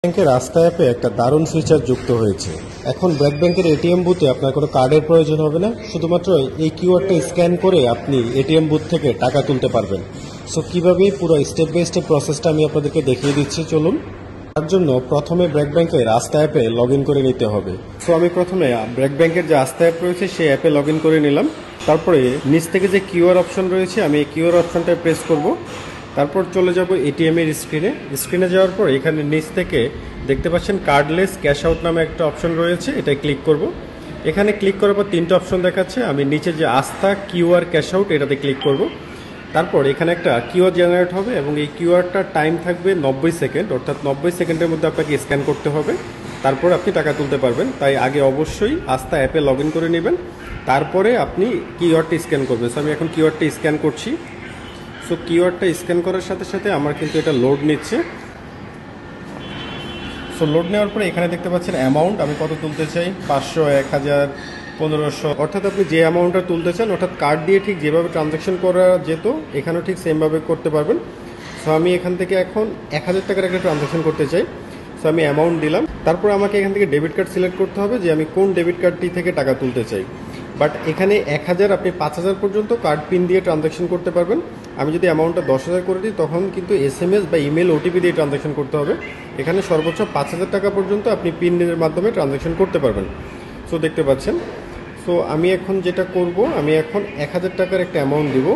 ব্যাংকের আস্থা অ্যাপে একটা দারুণ ফিচার যুক্ত হয়েছে। এখন ব্র্যাক ব্যাংকের এটিএম বুথে আপনার কোনো কার্ডের প্রয়োজন হবে না, শুধুমাত্র এই কিউআরটা স্ক্যান করে আপনি এটিএম বুথ থেকে টাকা তুলতে পারবেন। সো কীভাবে পুরো স্টেপ বাই স্টেপ প্রসেসটা আমি আপনাদেরকে দেখিয়ে দিচ্ছি, চলুন। তার জন্য প্রথমে ব্র্যাক ব্যাংকের আস্থা অ্যাপে লগ ইন করে নিতে হবে। সো আমি প্রথমে ব্র্যাক ব্যাংকের যে আস্থা অ্যাপ রয়েছে সেই অ্যাপে লগ ইন করে নিলাম। তারপরে নিচ থেকে যে কিউআর অপশন রয়েছে আমি এই কিউআর অপশনটায় প্রেস করব। তারপর চলে যাব এটিএম এর স্ক্রিনে যাওয়ার পর এখানে নিচ থেকে দেখতে পাচ্ছেন কার্ডলেস ক্যাশ আউট নামে একটা অপশন রয়েছে, এটাই ক্লিক করব। এখানে ক্লিক করার পর তিনটা অপশন দেখাচ্ছে, আমি নিচে যে আস্থা কিউআর ক্যাশ আউট এটাতে ক্লিক করব। তারপর এখানে একটা কিউআর জেনারেট হবে এবং এই কিউআরটার টাইম থাকবে 90 সেকেন্ড, অর্থাৎ 90 সেকেন্ডের মধ্যে আপনাকে স্ক্যান করতে হবে, তারপর আপনি টাকা তুলতে পারবেন। তাই আগে অবশ্যই আস্থা অ্যাপে লগ ইন করে নেবেন, তারপরে আপনি কিউআরটি স্ক্যান করবেন। সো আমি এখন কিউআরটি স্ক্যান করছি। সো কিউআরটা স্ক্যান করার সাথে সাথে আমার কিন্তু এটা লোড নিচ্ছে। সো লোড নেওয়ার পরে এখানে দেখতে পাচ্ছেন অ্যামাউন্ট, আমি কত তুলতে চাই, 500, 1000, 1500, অর্থাৎ আপনি যে অ্যামাউন্টটা তুলতে চান, অর্থাৎ কার্ড দিয়ে ঠিক যেভাবে ট্রানজ্যাকশন করা যেত এখানেও ঠিক সেমভাবে করতে পারবেন। সো আমি এখান থেকে এখন 1000 টাকার একটা ট্রানজ্যাকশন করতে চাই। সো আমি অ্যামাউন্ট দিলাম, তারপর আমাকে এখান থেকে ডেবিট কার্ড সিলেক্ট করতে হবে যে আমি কোন ডেবিট কার্ডটি থেকে টাকা তুলতে চাই। বাট এখানে 1000 আপনি 5000 পর্যন্ত কার্ড পিন দিয়ে ট্রানজ্যাকশন করতে পারবেন। আমি যদি অ্যামাউন্টটা 10,000 করে দিই তখন কিন্তু এসএমএস বা ইমেল ওটিপি দিয়ে ট্রানজ্যাকশন করতে হবে। এখানে সর্বোচ্চ 5000 টাকা পর্যন্ত আপনি পিনের মাধ্যমে ট্রানজ্যাকশন করতে পারবেন। সো দেখতে পাচ্ছেন। সো আমি এখন যেটা করব, আমি এখন 1000 টাকার একটা অ্যামাউন্ট দিব।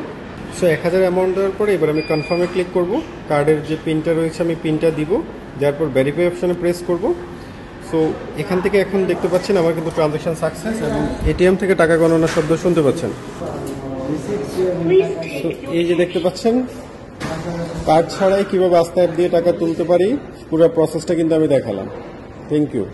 সো 1000 অ্যামাউন্ট দেওয়ার পরে এবার আমি কনফার্মে ক্লিক করব। কার্ডের যে পিনটা রয়েছে আমি পিনটা দিব, যার পর ভেরিফাই অপশনে প্রেস করব। সো এখান থেকে এখন দেখতে পাচ্ছেন আমার কিন্তু ট্রানজ্যাকশন সাকসেস এবং এটিএম থেকে টাকা গণনার শব্দ শুনতে পাচ্ছেন। তো এই যে দেখতে পাচ্ছেন কার্ড ছাড়াই কীভাবে আস্থা অ্যাপ দিয়ে টাকা তুলতে পারি, পুরো প্রসেসটা কিন্তু আমি দেখালাম। Thank you.